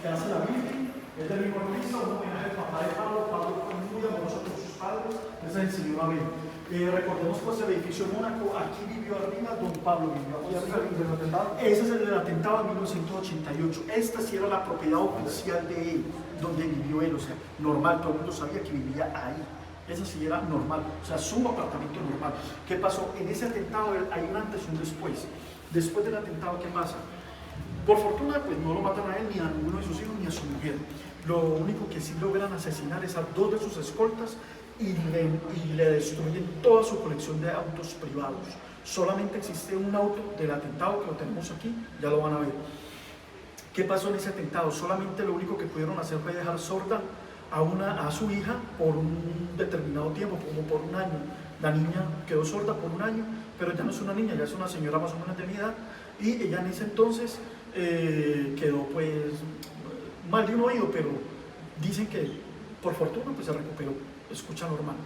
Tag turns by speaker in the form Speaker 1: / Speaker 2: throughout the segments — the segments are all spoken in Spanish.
Speaker 1: que hace la Virgen, es del mismo Cristo, un homenaje al papá de Pablo. Pablo fue muy amoroso con sus padres, ese es el señor Abel. Recordemos pues el edificio Mónaco, aquí vivió arriba, don Pablo vivió aquí arriba. Ese es el del atentado de 1988. Esta sí era la propiedad oficial de él, donde vivió él, o sea, normal, todo el mundo sabía que vivía ahí. Esa sí era normal, o sea, su apartamento normal. ¿Qué pasó? En ese atentado hay un antes y un después. Después del atentado, ¿qué pasa? Por fortuna, pues no lo matan a él, ni a ninguno de sus hijos, ni a su mujer. Lo único que sí logran asesinar es a 2 de sus escoltas y le destruyen toda su colección de autos privados. Solamente existe un auto del atentado que lo tenemos aquí, ya lo van a ver. ¿Qué pasó en ese atentado? Solamente lo único que pudieron hacer fue dejar sorda a su hija por un determinado tiempo, como por un año. La niña quedó sorda por un año, pero ya no es una niña, ya es una señora más o menos de mi edad, y ella en ese entonces quedó pues mal de un oído, pero dicen que por fortuna pues se recuperó, escucha normal.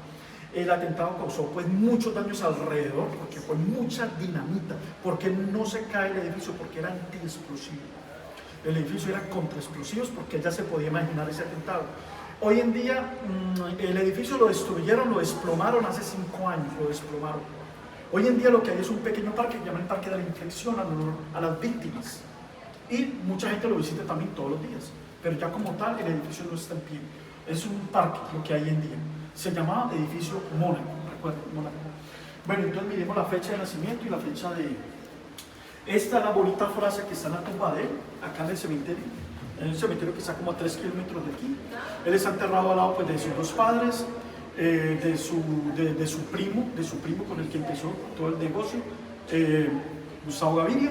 Speaker 1: El atentado causó pues muchos daños alrededor, porque fue mucha dinamita, porque no se cae el edificio, porque era antiexplosivo. El edificio era contra explosivos, porque ya se podía imaginar ese atentado. Hoy en día el edificio lo destruyeron, lo desplomaron hace 5 años, lo desplomaron. Hoy en día lo que hay es un pequeño parque que llaman el Parque de la Inflexión a las víctimas. Y mucha gente lo visita también todos los días, pero ya como tal el edificio no está en pie. Es un parque lo que hay hoy en día. Se llamaba edificio Mónaco, recuerden, Mónaco. Bueno, entonces miremos la fecha de nacimiento y la fecha de... Esta es la bonita frase que está en la tumba de él, acá en el cementerio. En un cementerio que está como a 3 kilómetros de aquí. Él está enterrado al lado pues, de sus 2 padres, de su primo con el que empezó todo el negocio, Gustavo Gaviria,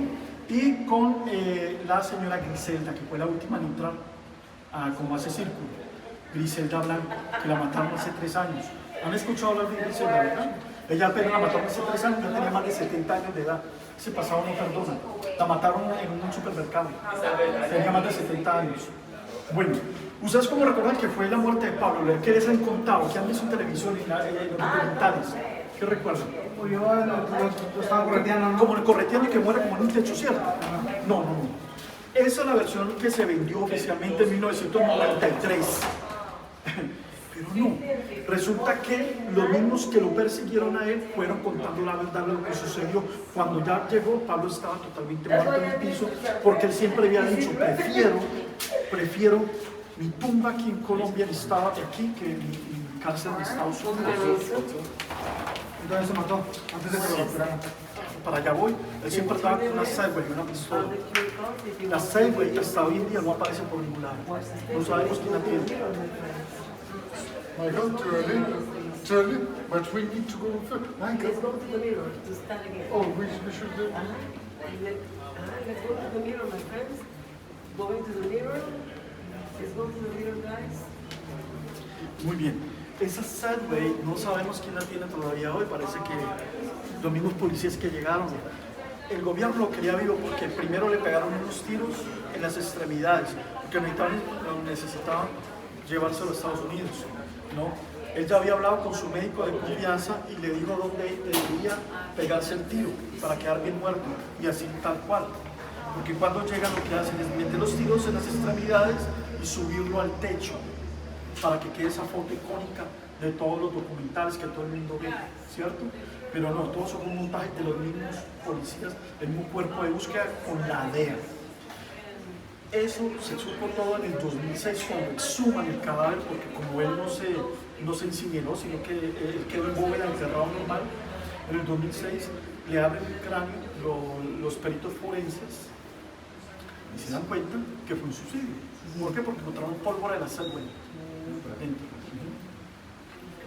Speaker 1: y con la señora Griselda, que fue la última en entrar como hace círculo. Griselda Blanco, que la mataron hace 3 años. ¿Han escuchado hablar de Griselda, verdad? Ella apenas la mataron hace 3 años, ya tenía más de 70 años de edad. Ese pasado no perdona. La mataron en un supermercado. Tenía más de 70 años. Bueno, ¿ustedes cómo recuerdan que fue la muerte de Pablo? ¿Qué les han contado? ¿Qué han visto en televisión y en los documentales? ¿Qué recuerdan?
Speaker 2: Murió, lo estaba correteando, ¿no?
Speaker 1: Como el correteando y que muere como en un techo, ¿cierto? No. Esa es la versión que se vendió oficialmente en 1993. Pero no, resulta que los mismos que lo persiguieron a él fueron contando la verdad de lo que sucedió. Cuando ya llegó, Pablo estaba totalmente muerto en el piso, porque él siempre había dicho, prefiero mi tumba aquí en Colombia, en estado aquí, que mi cárcel en Estados Unidos.
Speaker 2: Entonces se mató, antes de que lo capturaran.
Speaker 1: Para allá voy, él siempre estaba con una Segway, una pistola. La Segway hasta hoy en día no aparece por ningún lado. No sabemos quién la tiene.
Speaker 3: Michael, too early, but we need to go first. Michael.
Speaker 4: Let's go to the mirror to stand again.
Speaker 3: Oh, we should do.
Speaker 4: Let's go to the mirror, my friends. Going to the mirror. Let's go to the mirror, guys.
Speaker 1: Muy bien. Esa Segway no sabemos quién la tiene todavía hoy. Parece que los mismos policías que llegaron. El gobierno lo quería vivo porque primero le pegaron unos tiros en las extremidades, porque necesitaban llevárselo a Estados Unidos, ¿no? Él ya había hablado con su médico de confianza y le dijo dónde debería pegarse el tiro para quedar bien muerto, y así tal cual. Porque cuando llegan lo que hacen es meter los tiros en las extremidades y subirlo al techo para que quede esa foto icónica de todos los documentales que todo el mundo ve, ¿cierto? Pero no, todos son un montaje de los mismos policías, del mismo cuerpo de búsqueda con la DEA. Eso se supo todo en el 2006 cuando exhuman el cadáver, porque como él no se incineró, sino que él quedó en bóveda enterrado normal. En el 2006 le abren el cráneo los peritos forenses y se dan cuenta que fue un suicidio. ¿Por qué? Porque encontraron pólvora de la Segway dentro.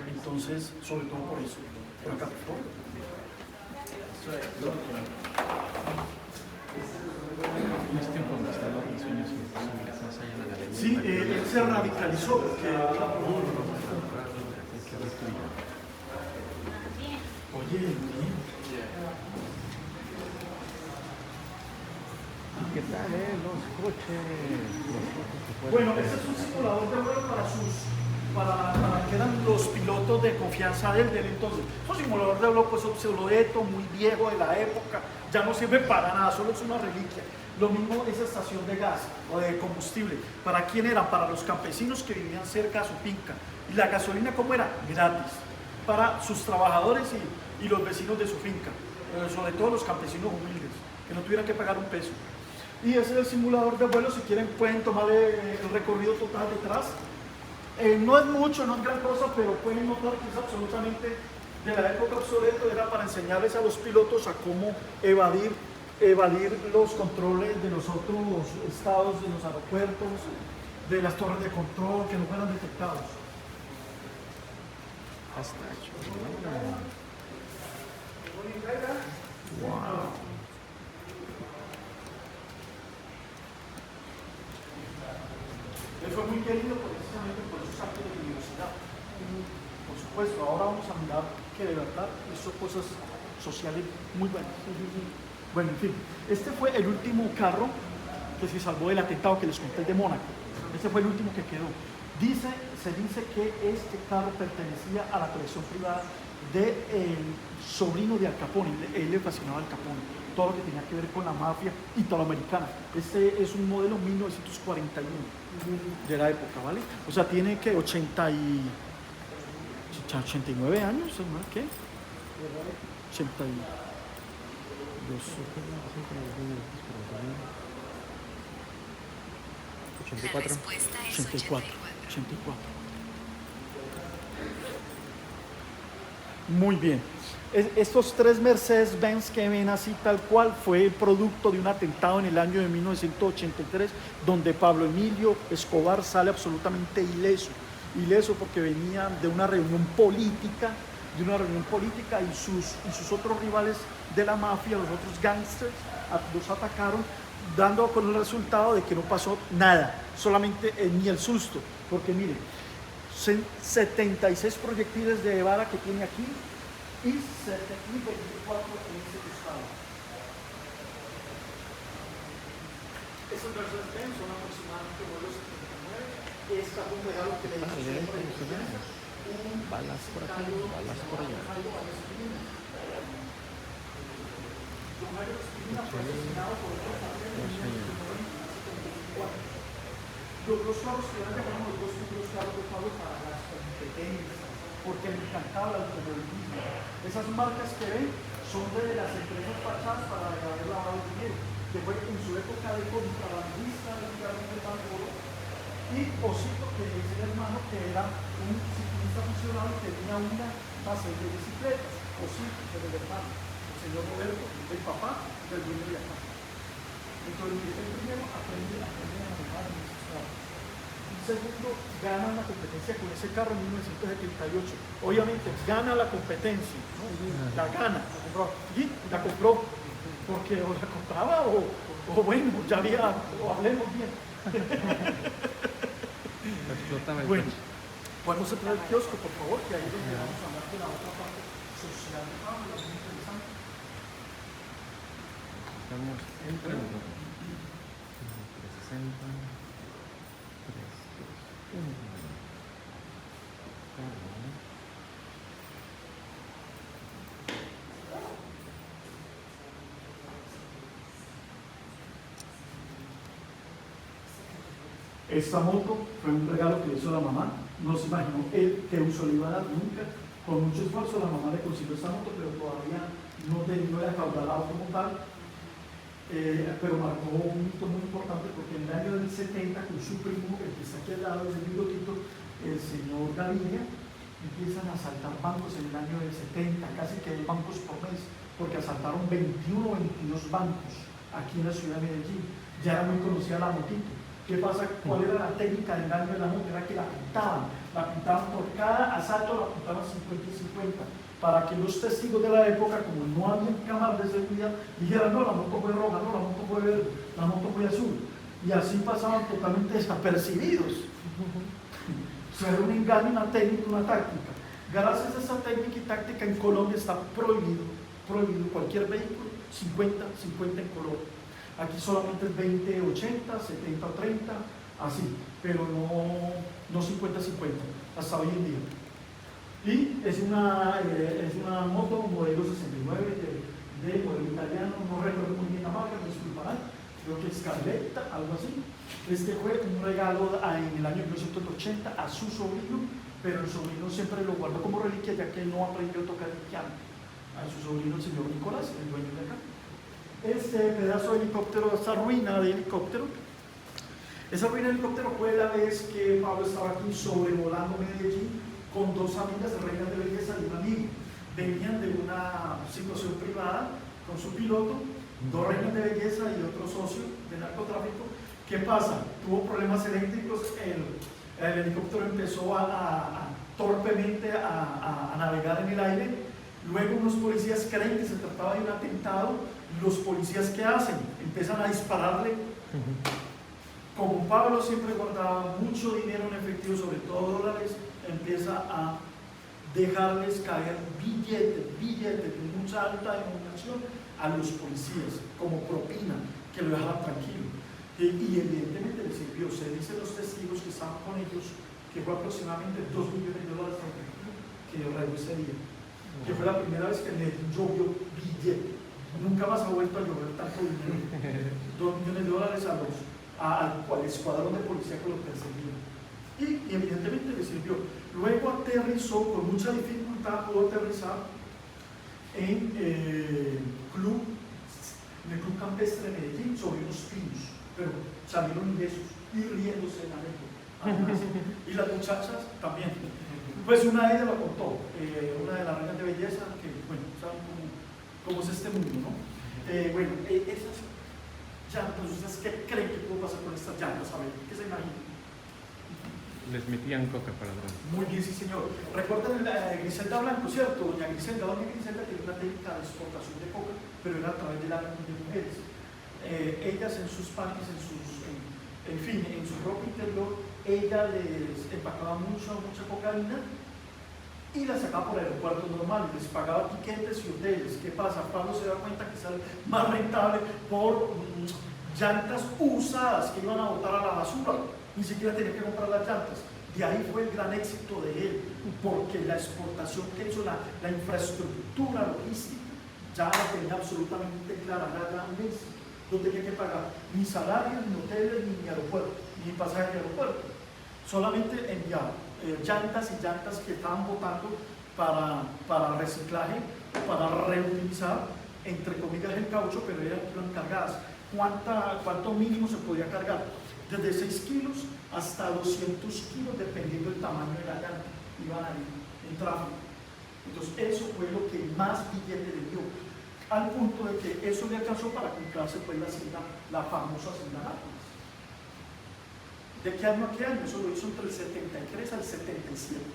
Speaker 1: Entonces, sobre todo por eso. Por acá, por favor. Sí, él se radicalizó porque... Oye, bien.
Speaker 5: ¿Qué tal, los coches?
Speaker 1: Bueno, este es un simulador de vuelo para que eran los pilotos de confianza de él entonces. Es un simulador de vuelo pues obsoleto, muy viejo de la época, ya no sirve para nada, solo es una reliquia. Lo mismo esa estación de gas o de combustible. ¿Para quién era? Para los campesinos que vivían cerca de su finca. ¿Y la gasolina cómo era? Gratis. Para sus trabajadores y los vecinos de su finca. Sobre todo los campesinos humildes, que no tuvieran que pagar un peso. Y ese es el simulador de vuelo. Si quieren pueden tomar el recorrido total detrás. No es mucho, no es gran cosa, pero pueden notar que es absolutamente de la época obsoleto. Era para enseñarles a los pilotos a cómo evadir los controles de los otros estados, de los aeropuertos, de las torres de control, que no fueran detectados.
Speaker 5: Wow.
Speaker 1: Él fue muy querido precisamente por esos actos de generosidad. Por supuesto, ahora vamos a mirar que de verdad hizo cosas sociales muy buenas. Bueno, en fin, este fue el último carro que se salvó del atentado que les conté, el de Mónaco. Este fue el último que quedó. Se dice que este carro pertenecía a la colección privada del sobrino de Al Capone. Él le fascinaba Al Capone, todo lo que tenía que ver con la mafia italoamericana. Este es un modelo 1941 de la época, ¿vale? O sea, tiene que 89 años, ¿no? ¿Qué? 82.
Speaker 5: 84.
Speaker 1: 84. Muy bien. Estos tres Mercedes-Benz que ven así tal cual fue el producto de un atentado en el año de 1983, donde Pablo Emilio Escobar sale absolutamente ileso porque venía de una reunión política, y sus otros rivales de la mafia, los otros gángsters, los atacaron, dando con el resultado de que no pasó nada, solamente ni el susto, porque miren, 76 proyectiles de bala que tiene aquí y 24 en ese costado. Esos Mercedes-Benz son aproximadamente modelo 79. Esta fue un regalo que le hizo
Speaker 5: Balas por acá, balas por allá.
Speaker 1: Los dos carros que eran los dos primeros carros de Pablo para las competencias, porque le encantaba el automovilismo. Esas marcas que ven son de las empresas fachadas para haber lavado el dinero, que fue en su época de contrabandista, de Pandoro, y Osito, que es el hermano que era un ciclista funcional y tenía una base de bicicletas. Osito, que es el hermano, el señor Roberto, el papá del dueño de acá. Entonces, el primero aprende a manejar en esos carros. El segundo, gana la competencia con ese carro en 1978. Obviamente, gana la competencia, ¿no? La gana, la compró. Y la compró porque o la compraba o bueno, ya había, o hablemos bien. Bueno, podemos entrar al kiosco, por favor, que ahí es donde vamos a hablar de la otra parte social de Pablo, es muy interesante.
Speaker 5: Estamos entre nosotros. 360. 321.
Speaker 1: Esta moto fue un regalo que le hizo la mamá. No se imaginó él que uso le iba a dar nunca. Con mucho esfuerzo la mamá le consiguió esta moto, pero todavía no era caudalado como tal. Pero marcó un hito muy importante porque en el año del 70, con su primo, el que está aquí al lado del bigotito, el señor Gaviria, empiezan a asaltar bancos en el año del 70, casi que 2 bancos por mes, porque asaltaron 21 o 22 bancos aquí en la ciudad de Medellín. Ya era muy conocida la motito. ¿Qué pasa? ¿Cuál era la técnica del daño de la moto? Era que la pintaban por cada asalto, la pintaban 50 y 50, para que los testigos de la época, como no había cámaras de seguridad, dijeran, no, la moto fue roja, no, la moto fue verde, la moto fue azul, y así pasaban totalmente desapercibidos. O sea, era un engaño, una técnica, una táctica. Gracias a esa técnica y táctica en Colombia está prohibido cualquier vehículo 50-50 en color. Aquí solamente es 20-80, 70-30, así, pero no 50-50, hasta hoy en día. Y es una moto modelo 69 de modelo italiano, no recuerdo muy bien la marca, me disculparán, creo que Scarletta, algo así. Este fue un regalo en el año 1980 a su sobrino, pero el sobrino siempre lo guardó como reliquia ya que no aprendió a tocar el piano. A su sobrino, el señor Nicolás, el dueño de acá. Este pedazo de helicóptero, esta ruina de helicóptero, esa ruina de helicóptero fue la vez que Pablo estaba aquí sobrevolando Medellín con dos amigas, reinas de belleza y un amigo. Venían de una situación privada con su piloto, dos reinas de belleza y otro socio de narcotráfico. ¿Qué pasa? Tuvo problemas eléctricos, el helicóptero empezó torpemente a navegar en el aire. Luego unos policías creen que se trataba de un atentado. Los policías, ¿qué hacen? Empiezan a dispararle. Como Pablo siempre guardaba mucho dinero en efectivo, sobre todo dólares, empieza a dejarles caer billetes de mucha alta denominación a los policías, como propina, que lo dejaran tranquilo. Y evidentemente les sirvió. Se dicen los testigos que estaban con ellos que fue aproximadamente $2 millones que regaló ese día, que fue la primera vez que en Medellín llovió billete. Nunca más ha vuelto a llover tanto dinero. $2 millones al escuadrón de policía que lo perseguía. Y evidentemente le sirvió. Luego aterrizó con mucha dificultad, pudo aterrizar en el Club Campestre de Medellín sobre unos pinos, pero salieron ilesos y riéndose en la lengua. Y las muchachas también. Pues una de ellas lo contó, una de las reinas de belleza, que bueno, saben cómo es este mundo, ¿no? Bueno, esas llantas, ¿ustedes qué creen que pudo pasar con estas llantas? A ver, ¿qué se imaginan?
Speaker 5: Les metían coca para atrás.
Speaker 1: Muy bien, sí señor. Recuerden Griselda Blanco, ¿cierto? Doña Griselda tiene una técnica de exportación de coca, pero era a través de la de mujeres. Ellas en sus parques, en su ropa interior, ella les empacaba mucha cocaína y la sacaba por aeropuertos normales, les pagaba tiquetes y hoteles. ¿Qué pasa? Pablo se da cuenta que sale más rentable por llantas usadas que iban a botar a la basura. Ni siquiera tenía que comprar las llantas. De ahí fue el gran éxito de él, porque la exportación que hizo, la infraestructura logística, ya la tenía absolutamente clara, era grandeza. No tenía que pagar ni salario, ni hoteles, ni aeropuerto, ni pasaje de aeropuerto. Solamente enviaba llantas y llantas que estaban botando para reciclaje, para reutilizar, entre comillas, el caucho, pero eran cargadas. ¿Cuánto mínimo se podía cargar? Desde 6 kilos hasta 200 kilos, dependiendo del tamaño de la llanta, iban ahí en tráfico. Entonces, eso fue lo que más billete le dio, al punto de que eso le alcanzó para comprarse pues la famosa hacienda Nápoles. ¿De qué año a qué año? Eso lo hizo entre el 73 al 77.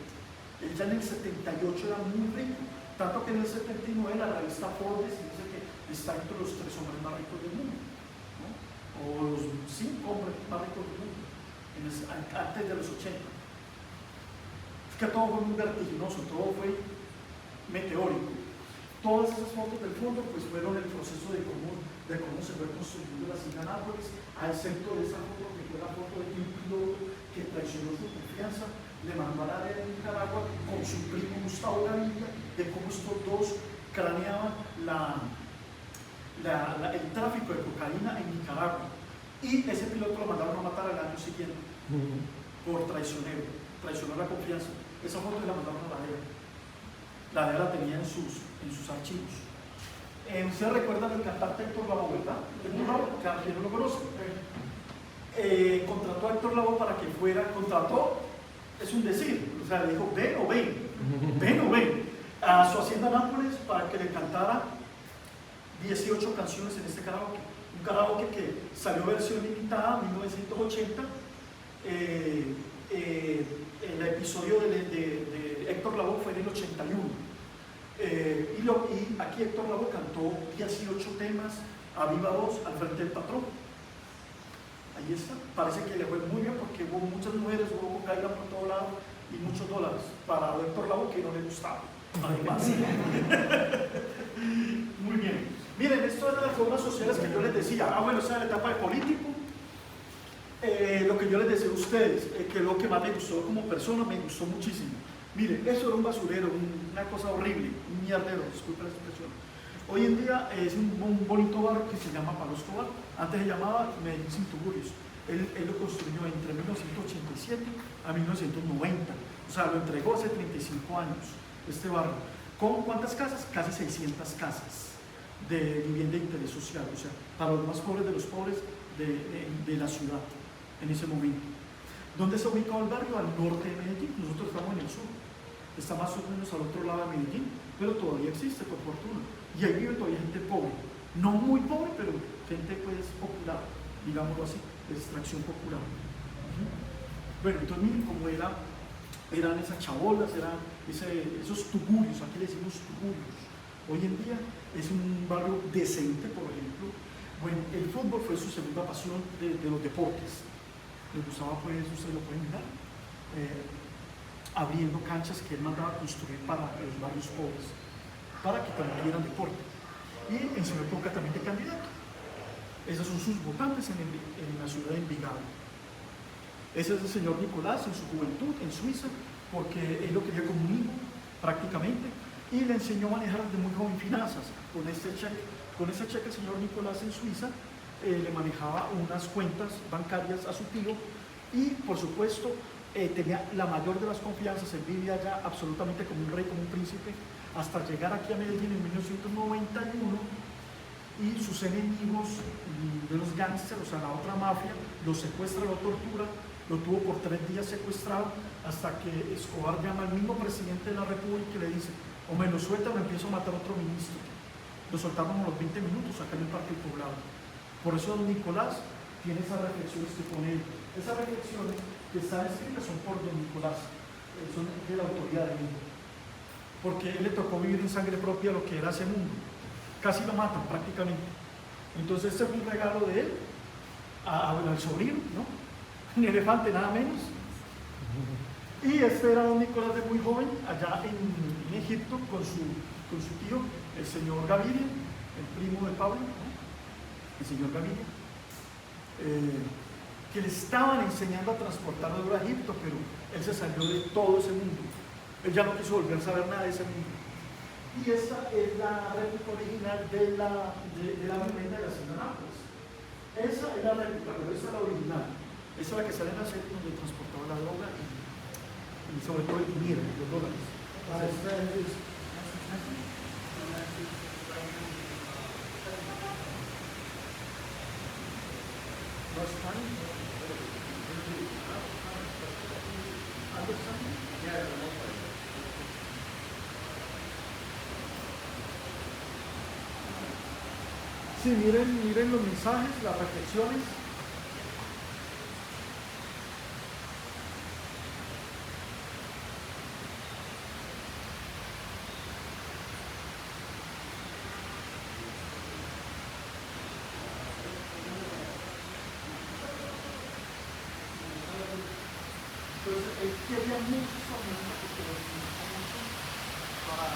Speaker 1: Él ya en el 78 era muy rico, tanto que en el 79 la revista Forbes dice que está entre los 3 hombres más ricos del mundo, ¿no? O los 5 hombres más ricos del mundo, antes de los 80. Es que todo fue muy vertiginoso, todo fue meteórico. Todas esas fotos del fondo pues fueron el proceso de cómo se fue construyendo la hacienda Nápoles, a excepto de esa foto que fue la foto de un piloto que traicionó su confianza, le mandó a la área de Nicaragua con su primo Gustavo Gaviria, de cómo estos dos craneaban el tráfico de cocaína en Nicaragua. Y ese piloto lo mandaron a matar el año siguiente por traicionero, traicionó la confianza. Esa foto la mandaron a la DEA. La DEA la tenía en sus archivos. Ustedes recuerdan el cantante Héctor Lavoe, ¿verdad? Héctor Lavoe, ¿quién no lo conoce? Contrató a Héctor Lavoe para que fuera, es un decir, o sea, le dijo, ven o ven, a su hacienda Nápoles para que le cantara 18 canciones en este karaoke. Un karaoke que salió versión limitada en 1980. El episodio de Héctor Lavoe fue en el 81. Y aquí Héctor Lavoe cantó 18 temas a viva voz al frente del patrón. Ahí está. Parece que le fue muy bien porque hubo muchas mujeres, hubo cocaína por todo lado y muchos dólares para Héctor Lavoe que no le gustaba. Además. Muy bien. Miren, esto es de las obras sociales que yo les decía. Bueno, esa es la etapa de político. Lo que yo les decía a ustedes, que lo que más me gustó como persona, me gustó muchísimo. Miren, eso era un basurero, una cosa horrible, un mierdero, disculpen la expresión. Hoy en día es un bonito barrio que se llama Pablo Escobar. Antes se llamaba Medellín Sin Tugurios. Él lo construyó entre 1987 a 1990. O sea, lo entregó hace 35 años, este barrio. ¿Con cuántas casas? Casi 600 casas de vivienda de interés social. O sea, para los más pobres de los pobres de la ciudad en ese momento. ¿Dónde se ubica el barrio? Al norte de Medellín. Nosotros estamos en el sur. Está más o menos al otro lado de Medellín, pero todavía existe, por fortuna. Y ahí vive todavía gente pobre. No muy pobre, pero gente pues popular, digámoslo así, de extracción popular. Bueno, entonces miren cómo eran esas chabolas, eran esos tugurios, aquí le decimos tugurios. Hoy en día es un barrio decente, por ejemplo. Bueno, el fútbol fue su segunda pasión de los deportes. Le gustaba, pues, ustedes lo pueden mirar, abriendo canchas que él mandaba construir para los barrios pobres, para que también dieran deporte. Y en su época también de candidato. Esos son sus votantes en la ciudad de Envigado. Ese es el señor Nicolás en su juventud, en Suiza, porque él lo quería como un hijo, prácticamente, y le enseñó a manejar desde muy joven finanzas. Con ese cheque el señor Nicolás en Suiza le manejaba unas cuentas bancarias a su tío y, por supuesto, tenía la mayor de las confianzas. Él vivía ya absolutamente como un rey, como un príncipe, hasta llegar aquí a Medellín en 1991 y sus enemigos de los gángsters, o sea, la otra mafia, lo secuestra, lo tortura, lo tuvo por 3 días secuestrado, hasta que Escobar llama al mismo presidente de la República y le dice: o me lo suelta o me empiezo a matar a otro ministro. Lo soltaron a los 20 minutos acá en el Parque del Poblado. Por eso don Nicolás tiene esas reflexiones que pone él. Esas reflexiones que están escritas son por don Nicolás, son de la autoridad de él, porque él le tocó vivir en sangre propia lo que era ese mundo. Casi lo matan prácticamente. Entonces este fue un regalo de él al sobrino, ¿no? Un elefante nada menos. Y este era don Nicolás de muy joven, allá en Egipto, con su tío, el señor Gaviria, el primo de Pablo, ¿no? El señor Gaviria, que le estaban enseñando a transportar oro a Egipto, pero él se salió de todo ese mundo. Él ya no quiso volver a saber nada de ese mundo. Y esta es la réplica original de la vivienda de la señora Nápoles. Esa es la réplica, pero esa es la original. Esa es la que sale en la serie donde transportaba la droga y sobre todo el dinero, los dólares. Sí, miren los mensajes, las reflexiones. Entonces, él quería mucho porque lo utilizó mucho para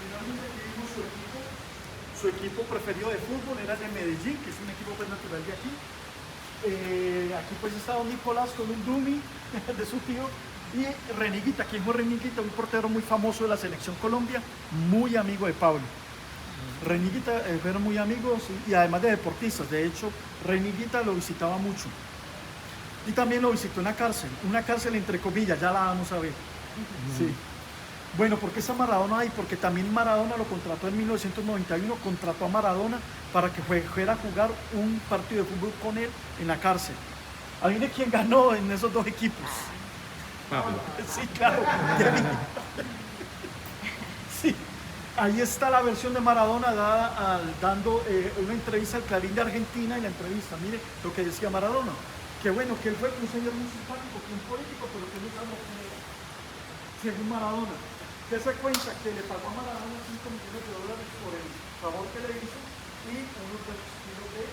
Speaker 1: finalmente aquí vimos su equipo preferido de fútbol era el de Medellín, que es un equipo pues natural de aquí. Aquí pues está don Nicolás con un dummy de su tío. Y Reniguita, ¿quién fue Reniguita? Un portero muy famoso de la Selección Colombia, muy amigo de Pablo. Reniguita fueron muy amigos y además de deportistas. De hecho, Reniguita lo visitaba mucho. Y también lo visitó en una cárcel entre comillas, ya la vamos a ver. Sí. Bueno, ¿por qué está Maradona ahí? Porque también Maradona lo contrató en 1991, contrató a Maradona para que fuera a jugar un partido de fútbol con él en la cárcel. Adivine quién ganó en esos dos equipos.
Speaker 5: Pablo.
Speaker 1: Sí, claro. Sí, ahí está la versión de Maradona dando una entrevista al Clarín de Argentina. Y la entrevista, mire lo que decía Maradona, que bueno, que él fue un señor muy simpático, que un político, pero que no sabe quién era. Según Maradona, que se cuenta que le pagó a Maradona $5 millones por el favor que le hizo y unos derechos de